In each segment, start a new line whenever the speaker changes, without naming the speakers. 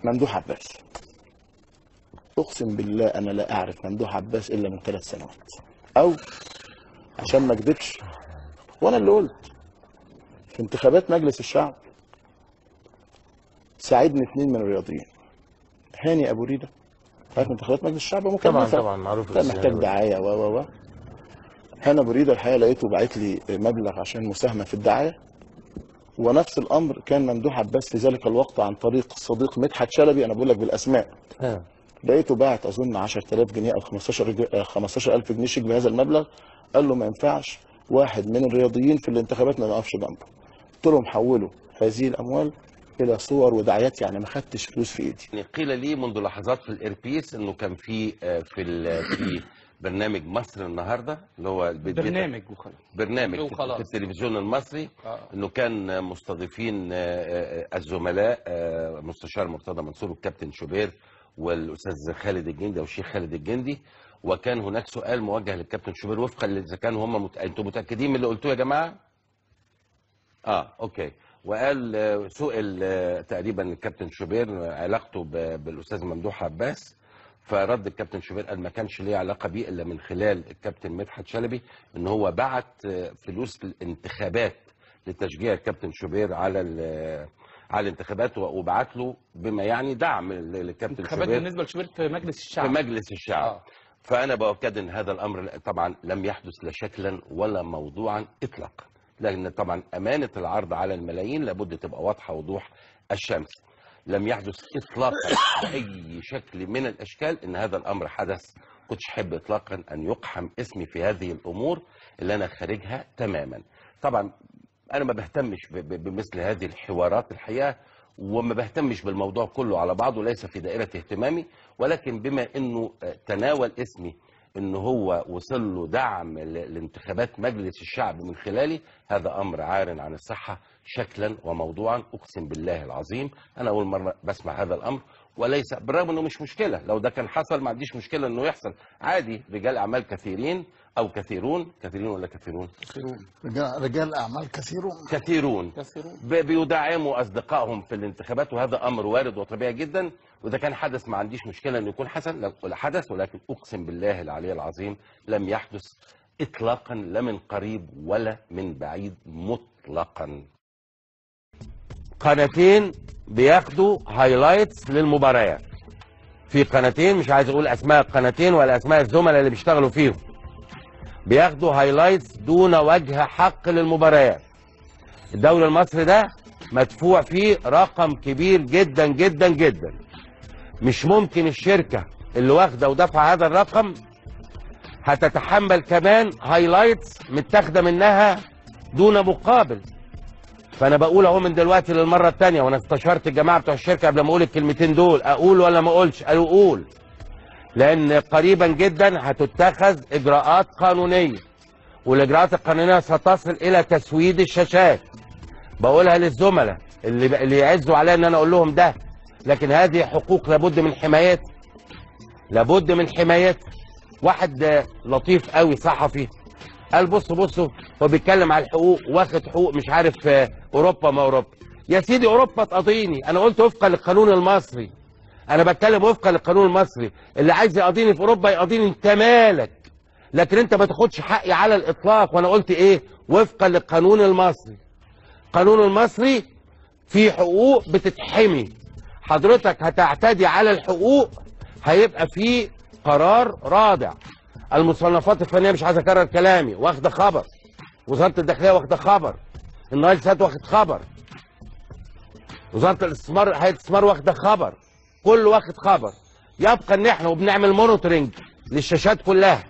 ممدوح عباس. اقسم بالله انا لا اعرف ممدوح عباس الا من 3 سنوات، او عشان ما اكذبش وانا اللي قلت في انتخابات مجلس الشعب ساعدني 2 من الرياضيين. هاني ابو ريده، عارف انتخابات مجلس الشعب مكلفه
طبعا معروف،
لا محتاج دعايه و هاني ابو ريده الحقيقه لقيته باعت لي مبلغ عشان مساهمه في الدعايه، ونفس الامر كان ممدوح عباس في ذلك الوقت عن طريق الصديق مدحت شلبي. انا بقول لك بالاسماء، لقيته باعت اظن 10000 جنيه او 15000 جنيه شيك بهذا المبلغ. قال له ما ينفعش واحد من الرياضيين في الانتخابات ما يقفش جنبه. قلت لهم حولوا هذه الاموال الى صور ودعايات، يعني ما خدتش فلوس في ايدي.
يعني قيل لي منذ لحظات في الايربيس انه كان في في برنامج مصر النهارده اللي هو برنامج في التلفزيون المصري، انه كان مستضيفين الزملاء مستشار مرتضى منصور والكابتن شوبير والاستاذ خالد الجندي او الشيخ خالد الجندي، وكان هناك سؤال موجه للكابتن شوبير وفقا اذا كانوا هم انتم متاكدين من اللي قلتوه يا جماعه؟ اوكي. وقال سئل تقريبا الكابتن شوبير علاقته بالاستاذ ممدوح عباس، فرد الكابتن شوبير قال ما كانش ليه علاقه بيه الا من خلال الكابتن مدحت شلبي، ان هو بعت فلوس الانتخابات لتشجيع الكابتن شوبير على الانتخابات، وبعت له بما يعني دعم للكابتن شوبير
بالنسبه لشوبير في مجلس الشعب.
فانا باكد ان هذا الامر طبعا لم يحدث لا شكلا ولا موضوعا اطلاقا، لان طبعا امانه العرض على الملايين لابد تبقى واضحه وضوح الشمس. لم يحدث اطلاقا باي شكل من الاشكال ان هذا الامر حدث. كنتش احب اطلاقا ان يقحم اسمي في هذه الامور اللي انا خارجها تماما. طبعا انا ما بهتمش بمثل هذه الحوارات الحقيقه، وما بهتمش بالموضوع كله على بعضه، ليس في دائره اهتمامي، ولكن بما انه تناول اسمي ان هو وصل له دعم لانتخابات مجلس الشعب من خلالي، هذا امر عار عن الصحه شكلا وموضوعا. اقسم بالله العظيم انا اول مره بسمع هذا الامر، وليس بالرغم انه مش مشكله، لو ده كان حصل ما عنديش مشكله انه يحصل عادي. رجال اعمال كثيرين او كثيرون ولا كثيرون
رجال اعمال كثيرون
بيدعموا اصدقائهم في الانتخابات، وهذا امر وارد وطبيعي جدا. واذا كان حدث ما عنديش مشكله انه يكون حدث، ولكن اقسم بالله العلي العظيم لم يحدث اطلاقا، لا من قريب ولا من بعيد مطلقا. قناتين بياخدوا هايلايتس للمباريات، في قناتين مش عايز اقول اسماء القناتين ولا اسماء الزملاء اللي بيشتغلوا فيهم، بياخدوا هايلايتس دون وجه حق للمباريات. الدوري المصري ده مدفوع فيه رقم كبير جدا جدا جدا، مش ممكن الشركه اللي واخده ودافعه هذا الرقم هتتحمل كمان هايلايتس متاخده منها دون مقابل. فانا بقول اهو من دلوقتي للمره الثانيه، وانا استشرت الجماعه بتوع الشركه قبل ما اقول الكلمتين دول، اقول ولا ما اقولش؟ قالوا قول، لان قريبا جدا هتتخذ اجراءات قانونيه، والاجراءات القانونيه ستصل الى تسويد الشاشات. بقولها للزملاء اللي يعزوا عليا ان انا اقول لهم ده، لكن هذه حقوق لابد من حمايتها، لابد من حمايتها. واحد لطيف قوي صحفي قال بصوا هو بيتكلم على الحقوق، واخد حقوق مش عارف اوروبا ما اوروبا. يا سيدي اوروبا تقاضيني، انا قلت وفقا للقانون المصري، انا بتكلم وفقا للقانون المصري. اللي عايز يقاضيني في اوروبا يقاضيني، انت مالك؟ لكن انت ما تاخدش حقي على الاطلاق. وانا قلت ايه؟ وفقا للقانون المصري. القانون المصري فيه حقوق بتتحمي، حضرتك هتعتدي على الحقوق هيبقى فيه قرار رادع. المصنفات الفنيه مش عايز اكرر كلامي، واخده خبر، وزاره الداخليه واخده خبر، النايل سات واخد خبر، وزاره الاستثمار هيئه الاستثمار واخده خبر، كله واخد خبر. يبقى ان احنا وبنعمل مونيتورنج للشاشات كلها،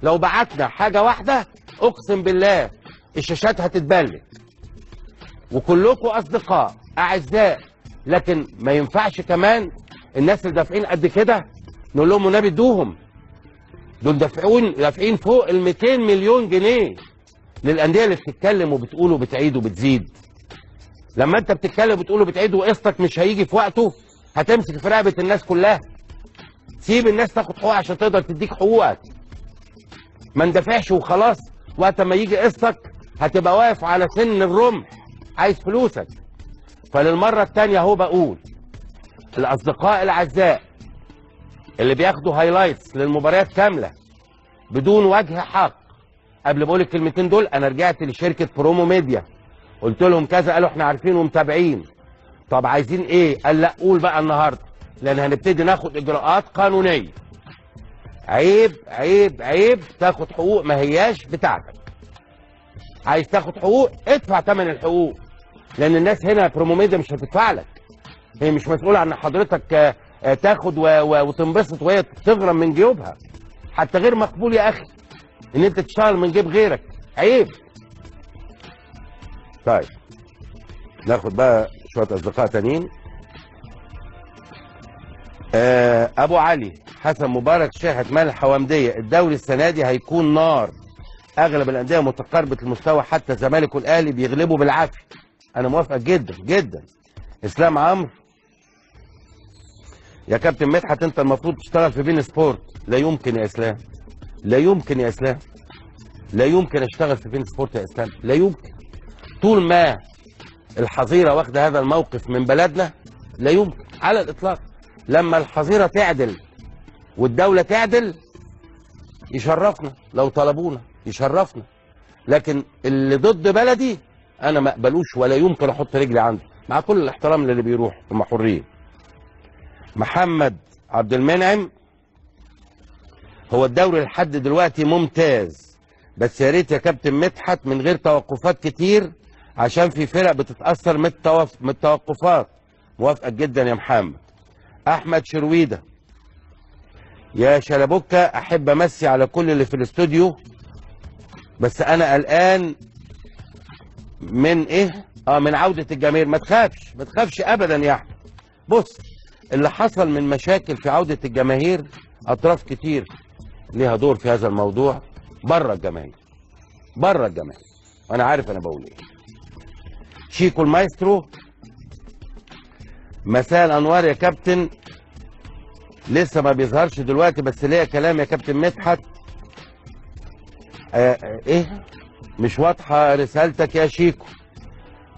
لو بعتنا حاجه واحده اقسم بالله الشاشات هتتبلد. وكلكم اصدقاء اعزاء، لكن ما ينفعش كمان الناس اللي دافعين قد كده نقول لهم والنبي ادوهم. دول دافعين فوق ال 200 مليون جنيه للانديه اللي بتتكلم وبتقول وبتعيد وبتزيد. لما انت بتتكلم وبتقول وبتعيد وقسطك مش هيجي في وقته، هتمسك في رقبه الناس كلها. سيب الناس تاخد حقوقها عشان تقدر تديك حقوقك. ما ندافعش وخلاص، وقت ما يجي قسطك هتبقى واقف على سن الرمح عايز فلوسك. فللمره الثانيه اهو بقول الاصدقاء الاعزاء اللي بياخدوا هايلايتس للمباريات كامله بدون وجه حق، قبل ما اقول الكلمتين دول انا رجعت لشركه برومو ميديا قلت لهم كذا، قالوا احنا عارفين ومتابعين. طب عايزين ايه؟ قال لا قول بقى النهارده، لان هنبتدي ناخد اجراءات قانونيه. عيب عيب عيب تاخد حقوق ما هياش بتاعتك. عايز تاخد حقوق ادفع ثمن الحقوق، لان الناس هنا برومو ميديا مش هتدفع لك. هي مش مسؤوله عن حضرتك تاخد وتنبسط وهي تغرم من جيوبها. حتى غير مقبول يا اخي ان انت تشتغل من جيب غيرك، عيب. طيب ناخد بقى شويه اصدقاء تانيين. ابو علي حسن مبارك شاحة مال الحوامديه، الدوري السنه دي هيكون نار، اغلب الانديه متقاربه المستوى، حتى الزمالك والاهلي بيغلبوا بالعافيه. انا موافق جدا جدا. اسلام عمرو، يا كابتن مدحت انت المفروض تشتغل في بين سبورت. لا يمكن يا اسلام، لا يمكن يا اسلام، لا يمكن اشتغل في بين سبورت يا اسلام، لا يمكن. طول ما الحظيره واخده هذا الموقف من بلدنا لا يمكن على الاطلاق. لما الحظيره تعدل والدوله تعدل يشرفنا، لو طلبونا يشرفنا، لكن اللي ضد بلدي انا ما اقبلوش ولا يمكن احط رجلي عنده، مع كل الاحترام للي بيروح هم حرين. محمد عبد المنعم، هو الدوري لحد دلوقتي ممتاز، بس يا ريت يا كابتن مدحت من غير توقفات كتير، عشان في فرق بتتاثر من التوقفات. موافقك جدا يا محمد. احمد شرويده، يا شلبوكه احب امسي على كل اللي في الاستوديو، بس انا قلقان من ايه؟ من عوده الجماهير. ما تخافش ما تخافش ابدا يا احمد. بص، اللي حصل من مشاكل في عوده الجماهير اطراف كتير ليها دور في هذا الموضوع بره الجماهير، بره الجماهير، وانا عارف انا بقول ايه. شيكو المايسترو، مساء الانوار يا كابتن، لسه ما بيظهرش دلوقتي بس ليا كلام يا كابتن مدحت. ايه مش واضحه رسالتك يا شيكو.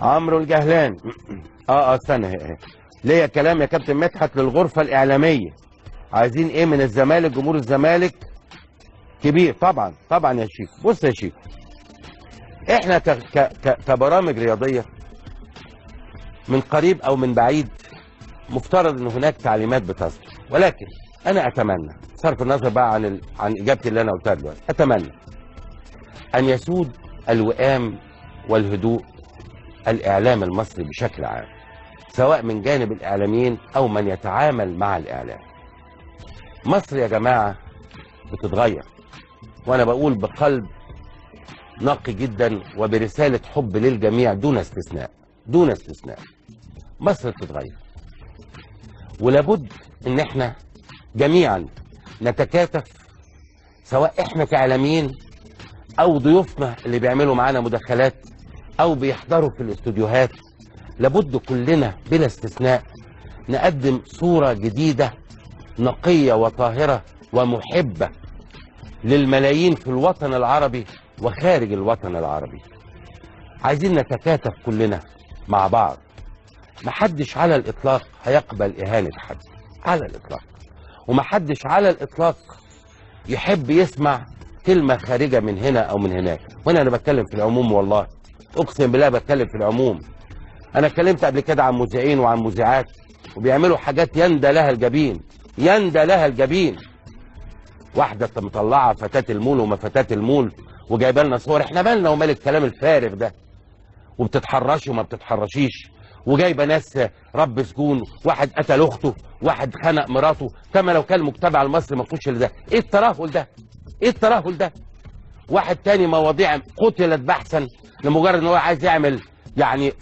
عمرو الجهلان، استنى، ليا كلام يا كابتن مدحت للغرفه الاعلاميه، عايزين ايه من الزمالك؟ جمهور الزمالك كبير. طبعا طبعا يا شيكو. بص يا شيكو، احنا كبرامج رياضيه من قريب او من بعيد مفترض ان هناك تعليمات بتصدر، ولكن انا اتمنى صرف النظر بقى عن اجابتي اللي انا قلتها دلوقتي، اتمنى ان يسود الوئام والهدوء الاعلام المصري بشكل عام، سواء من جانب الاعلاميين او من يتعامل مع الاعلام. مصر يا جماعه بتتغير، وانا بقول بقلب نقي جدا وبرساله حب للجميع دون استثناء، دون استثناء. مصر بتتغير، ولابد ان احنا جميعا نتكاتف، سواء احنا كاعلاميين او ضيوفنا اللي بيعملوا معانا مداخلات او بيحضروا في الاستوديوهات. لابد كلنا بلا استثناء نقدم صورة جديدة نقية وطاهرة ومحبة للملايين في الوطن العربي وخارج الوطن العربي. عايزين نتكاتف كلنا مع بعض. محدش على الإطلاق هيقبل إهانة حد على الإطلاق، ومحدش على الإطلاق يحب يسمع كلمة خارجة من هنا أو من هناك. وأنا بتكلم في العموم، والله أقسم بالله بتكلم في العموم. أنا اتكلمت قبل كده عن مذيعين وعن مذيعات وبيعملوا حاجات يندى لها الجبين، يندى لها الجبين. واحدة مطلعة فتاة المول وما فتاة المول وجايبه لنا صور، احنا مالنا ومال الكلام الفارغ ده؟ وبتتحرشي وما بتتحرشيش، وجايبه ناس رب سجون، واحد قتل اخته، واحد خنق مراته، كما لو كان المجتمع المصري ما فيهوش ده. ايه الترهل ده؟ ايه الترهل ده؟ واحد تاني مواضيع قتلت بحثا لمجرد ان هو عايز يعمل يعني